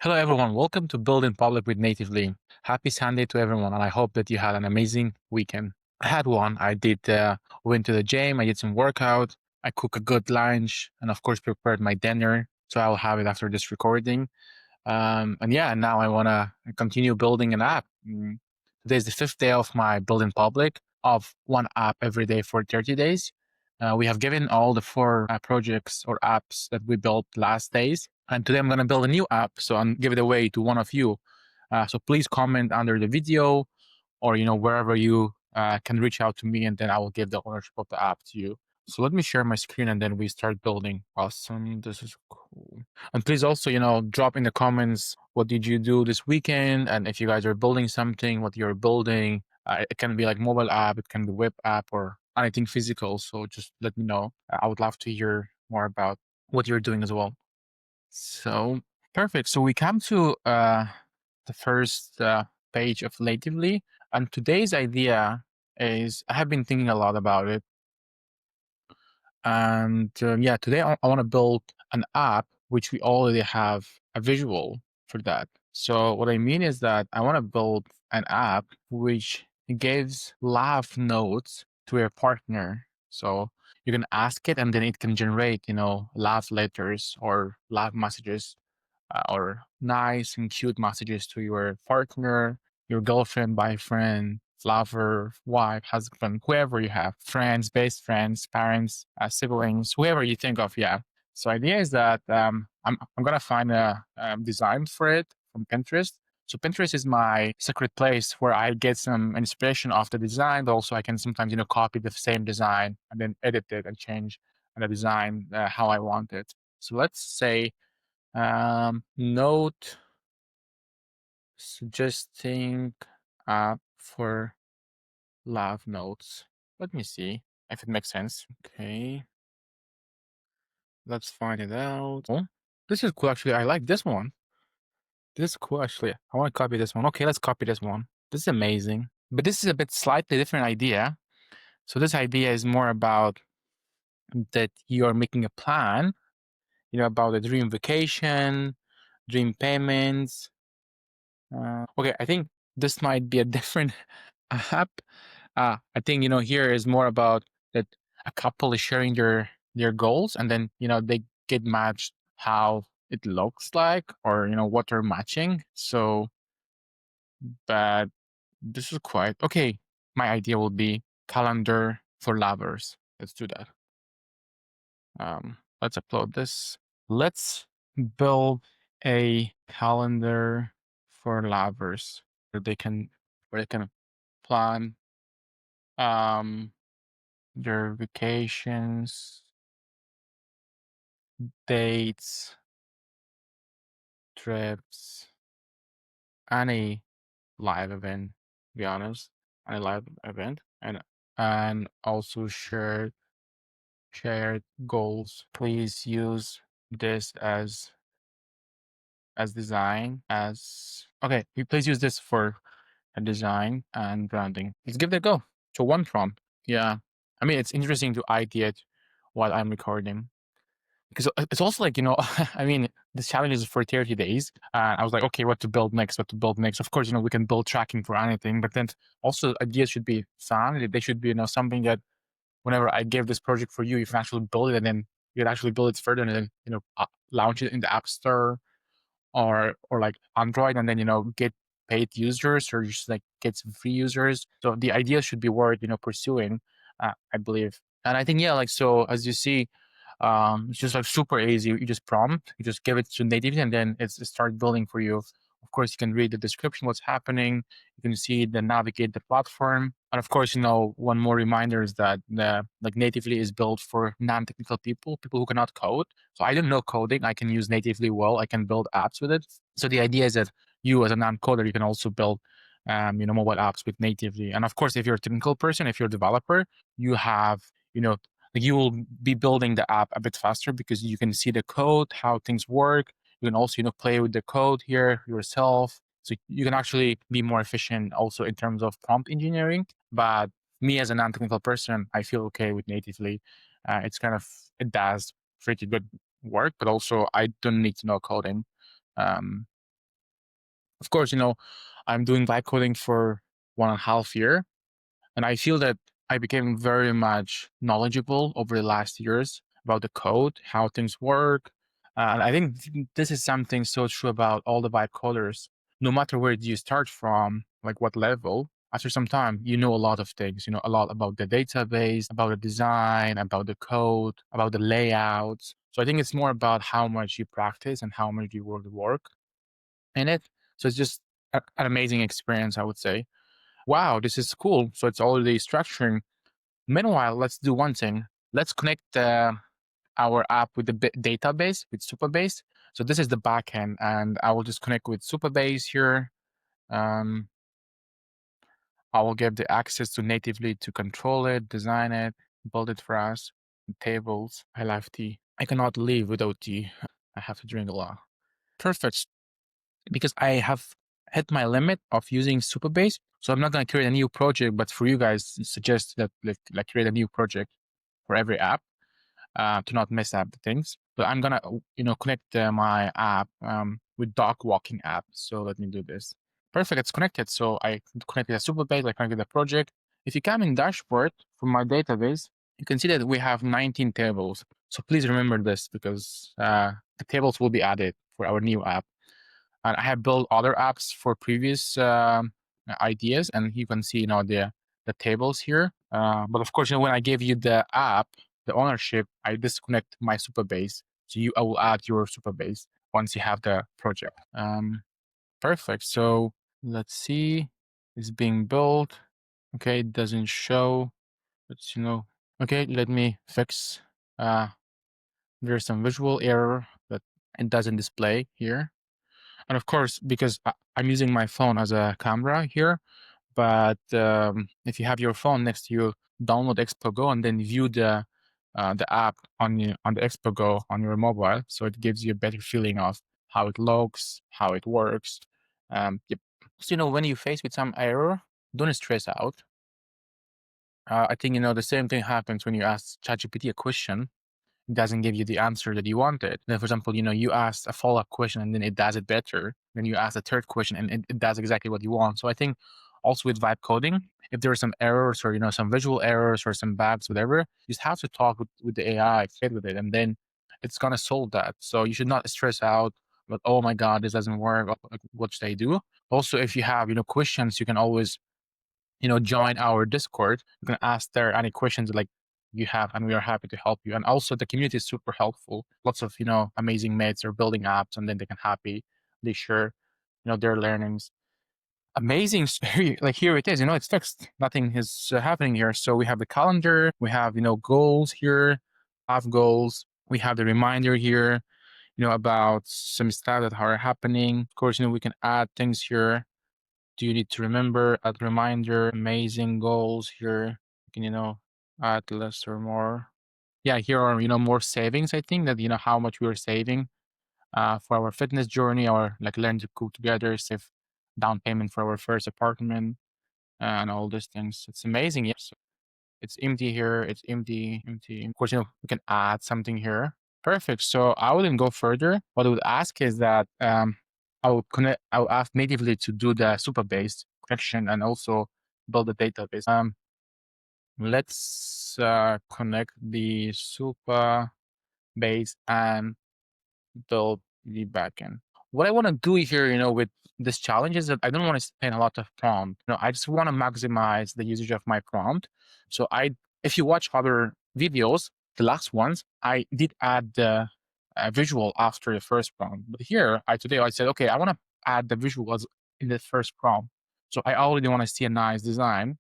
Hello, everyone. Welcome to Build in Public with Natively. Happy Sunday to everyone, and I hope that you had an amazing weekend. I had one. I did went to the gym. I did some workout. I cooked a good lunch, and of course, prepared my dinner. So I'll have it after this recording. And yeah, now I want to continue building an app. Today is the fifth day of my Build in Public of one app every day for 30 days. We have given all the four projects or apps that we built last days. And today I'm going to build a new app. So I'm give it away to one of you. So please comment under the video or, wherever you can reach out to me, and then I will give the ownership of the app to you. So let me share my screen and then we start building. Awesome. This is cool. And please also, drop in the comments, what did you do this weekend? And if you guys are building something, what you're building. It can be like mobile app, it can be web app or anything physical. So just let me know. I would love to hear more about what you're doing as well. So perfect. So we come to the first page of Natively. And today's idea is I have been thinking a lot about it. And yeah, today I want to build an app which we already have a visual for that. So what I mean is that I want to build an app which gives laugh notes to your partner. So you can ask it and then it can generate, laugh letters or laugh messages or nice and cute messages to your partner, your girlfriend, boyfriend, lover, wife, husband, whoever you have, friends, best friends, parents, siblings, whoever you think of. Yeah. So idea is that I'm gonna find a design for it from Pinterest. So Pinterest is my secret place where I get some inspiration of the design, but also I can sometimes copy the same design and then edit it and change the design how I want it. So let's say note suggesting app for laugh notes. Let me see if it makes sense. Okay, let's find it out. Oh, this is cool. Actually, I like this one. This is cool. Actually, I want to copy this one. Okay, let's copy this one. This is amazing. But this is a bit slightly different idea. So this idea is more about that you're making a plan, about the dream vacation, dream payments. Okay, I think this might be a different app. I think here is more about that a couple is sharing their goals, and then they get matched how it looks like, or what they're matching. So, but this is quite okay. My idea will be calendar for lovers. Let's do that. Let's upload this. Let's build a calendar for lovers where they can plan their vacations, dates, trips, any live event, to be honest, any live event, and also shared goals. Please use this as design as okay. Please use this for a design and branding. Let's give it a go. So one prompt. Yeah, I mean it's interesting to ideate while I'm recording. Because it's also like, I mean, this challenge is for 30 days. I was like, okay, what to build next? What to build next? Of course, we can build tracking for anything, but then also ideas should be fun. They should be, something that whenever I give this project for you, you can actually build it and then you can actually build it further and then, launch it in the App Store or like Android and then, get paid users or just like get some free users. So the idea should be worth, pursuing, I believe. And I think, yeah, like, so as you see, it's just like super easy. You just prompt, you just give it to native, and then it starts building for you. Of course, you can read the description, what's happening. You can see the navigate the platform, and of course, one more reminder is that the like natively is built for non-technical people who cannot code. So I don't know coding. I can use natively well. I can build apps with it. So the idea is that you, as a non-coder, you can also build, mobile apps with natively. And of course, if you're a technical person, if you're a developer, you have, like you will be building the app a bit faster because you can see the code, how things work. You can also, play with the code here yourself. So you can actually be more efficient also in terms of prompt engineering. But me as a non-technical person, I feel okay with natively. It does pretty good work, but also I don't need to know coding. Of course, I'm doing vibe coding for 1.5 years, and I feel that I became very much knowledgeable over the last years about the code, how things work. And I think this is something so true about all the vibe coders. No matter where you start from, like what level, after some time, you know a lot of things. You know a lot about the database, about the design, about the code, about the layouts. So I think it's more about how much you practice and how much you work in it. So it's just an amazing experience, I would say. Wow, this is cool. So it's already structuring. Meanwhile, let's do one thing. Let's connect our app with the database, with Supabase. So this is the backend, and I will just connect with Supabase here. Um, I will give the access to natively to control it, design it, build it for us. Tables. I love tea. I cannot live without tea. I have to drink a lot. Perfect. Because I have hit my limit of using Supabase. So I'm not going to create a new project, but for you guys, suggest that like create a new project for every app to not mess up the things. So I'm going to, connect my app with dog walking app. So let me do this. Perfect. It's connected. So I connected a Supabase, I connected a project. If you come in dashboard from my database, you can see that we have 19 tables. So please remember this because the tables will be added for our new app. And I have built other apps for previous ideas, and you can see, the tables here. But of course, when I gave you the app, the ownership, I disconnect my Supabase. So I will add your Supabase once you have the project. Perfect. So let's see. It's being built. Okay, it doesn't show. But okay, let me fix. There's some visual error that it doesn't display here. And of course, because I'm using my phone as a camera here, but if you have your phone next to you, download Expo Go and then view the app on the Expo Go on your mobile, so it gives you a better feeling of how it looks, how it works. Yep. So when you face with some error, don't stress out. I think the same thing happens when you ask ChatGPT a question. It doesn't give you the answer that you wanted. Then, for example, you ask a follow-up question and then it does it better. Then you ask a third question and it does exactly what you want. So I think also with vibe coding, if there are some errors or some visual errors or some bugs, whatever, you just have to talk with the AI, fit with it, and then it's gonna solve that. So you should not stress out. But oh my God, this doesn't work. What should I do? Also, if you have questions, you can always join our Discord. You can ask there any questions like you have, and we are happy to help you. And also, the community is super helpful. Lots of amazing mates are building apps, and then they share their learnings. Amazing. Like here it is. It's fixed. Nothing is happening here. So we have the calendar. We have goals here, half goals. We have the reminder here. About some stuff that are happening. Of course, we can add things here. Do you need to remember, add reminder, amazing goals here? You can, add less or more. Yeah, here are, more savings, I think that, how much we are saving for our fitness journey or like learn to cook together, save down payment for our first apartment and all these things. It's amazing. Yes. It's empty here. It's empty, empty. Of course, we can add something here. Perfect. So I wouldn't go further. What I would ask is that I will ask natively to do the Supabase connection and also build a database. Let's connect the Supabase and build the backend. What I want to do here, with this challenge is that I don't want to spend a lot of prompt. I just want to maximize the usage of my prompt. So if you watch other videos, the last ones, I did add the visual after the first prompt. But here, today I said, okay, I want to add the visuals in the first prompt. So I already want to see a nice design.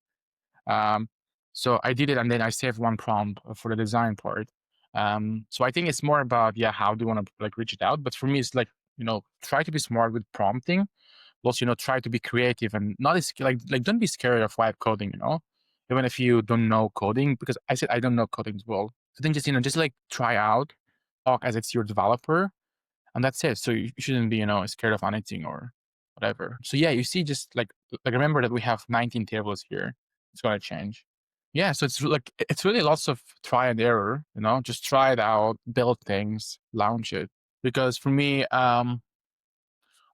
So I did it, and then I saved one prompt for the design part. So I think it's more about how do you want to like reach it out. But for me, it's like try to be smart with prompting. Also, try to be creative and not like don't be scared of vibe coding. Even if you don't know coding, because I said I don't know coding as well. So then just like try out, talk as it's your developer, and that's it. So you shouldn't be scared of anything or whatever. So yeah, you see, just like remember that we have 19 tables here. It's gonna change. Yeah, so it's really lots of try and error. Just try it out, build things, launch it. Because for me,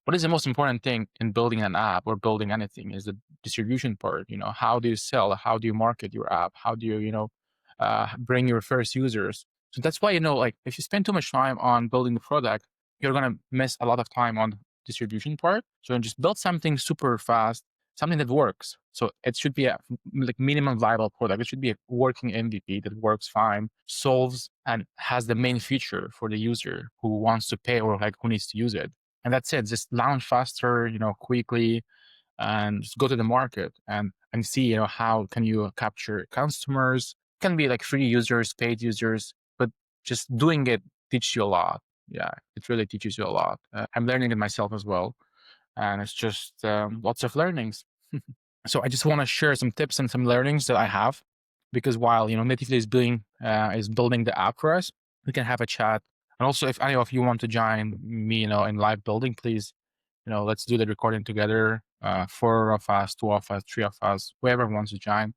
what is the most important thing in building an app or building anything is the distribution part. How do you sell? How do you market your app? How do you, bring your first users? So that's why, like if you spend too much time on building the product, you're gonna miss a lot of time on distribution part. So just build something super fast, something that works. So it should be a like minimum viable product. It should be a working MVP that works fine, solves and has the main feature for the user who wants to pay or like who needs to use it. And that's it. Just launch faster, quickly, and just go to the market and see, how can you capture customers. It can be like free users, paid users, but just doing it teaches you a lot. Yeah, it really teaches you a lot. I'm learning it myself as well, and it's just lots of learnings. So I just want to share some tips and some learnings that I have, because while Natively is building the app for us, we can have a chat. And also, if any of you want to join me, in live building, please, let's do the recording together. 4 of us, 2 of us, 3 of us, whoever wants to join.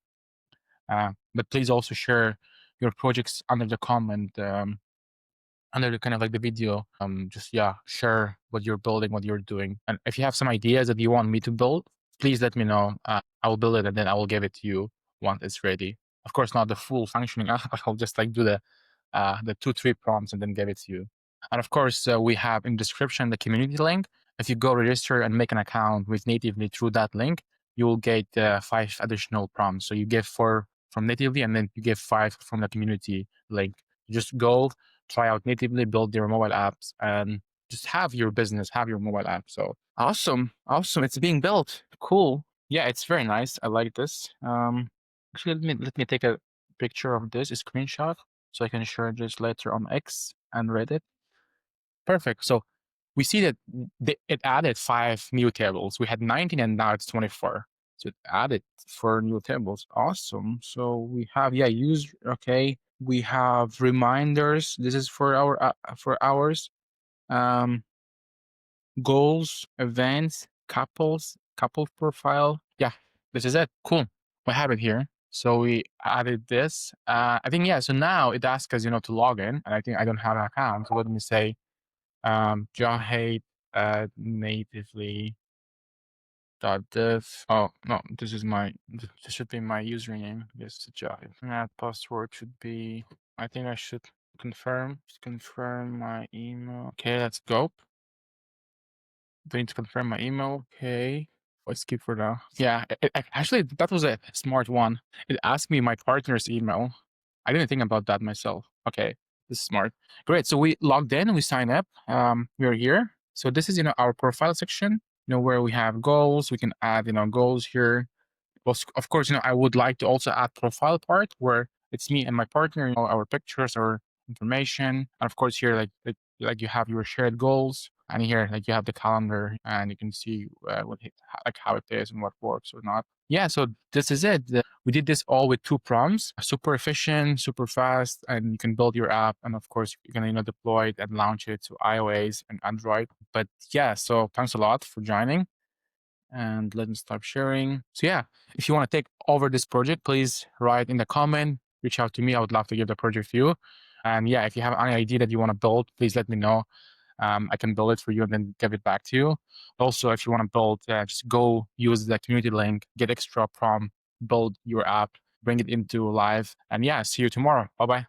But please also share your projects under the comment, under the kind of like the video. Just yeah, share what you're building, what you're doing, and if you have some ideas that you want me to build, please let me know. I will build it and then I will give it to you once it's ready. Of course, not the full functioning app. I'll just like do the 2, 3 prompts and then give it to you. And of course, we have in description the community link. If you go register and make an account with Natively through that link, you will get 5 additional prompts. So you get 4 from Natively, and then you get 5 from the community link. You just go try out Natively, build your mobile apps, and just have your business, have your mobile app. So awesome, awesome! It's being built. Cool. Yeah, it's very nice. I like this. Actually, let me take a picture of this, a screenshot, so I can share this later on X and Reddit. Perfect. So we see that it added 5 new tables. We had 19 and now it's 24. So it added 4 new tables. Awesome. So we have, yeah, use, okay. We have reminders. This is for for hours. Goals, events, couple profile. Yeah, this is it. Cool. We have it here. So we added this. I think, yeah, so now it asks us, to log in. And I think I don't have an account. So let me say, Jahate natively dot div. Oh no, this should be my username. Yes, Jahate. That password should be. I think I should confirm my email. Okay, let's go. Do I need to confirm my email? Okay. Let's skip for now. Yeah, actually, that was a smart one. It asked me my partner's email. I didn't think about that myself. Okay, this is smart. Great. So we logged in, we sign up. We're here. So this is, our profile section, where we have goals. We can add, goals here. Well, of course, I would like to also add profile part where it's me and my partner, our pictures, our information. And of course, here, like you have your shared goals, and here, like you have the calendar, and you can see like how it is and what works or not. Yeah, so this is it. We did this all with 2 prompts, super efficient, super fast, and you can build your app. And of course, you're gonna, deploy it and launch it to iOS and Android. But yeah, so thanks a lot for joining. And let me stop sharing. So yeah, if you want to take over this project, please write in the comment, reach out to me. I would love to give the project to you. And yeah, if you have any idea that you want to build, please let me know. I can build it for you and then give it back to you. Also, if you want to build, just go use the community link, get extra prompt, build your app, bring it into live. And yeah, see you tomorrow. Bye-bye.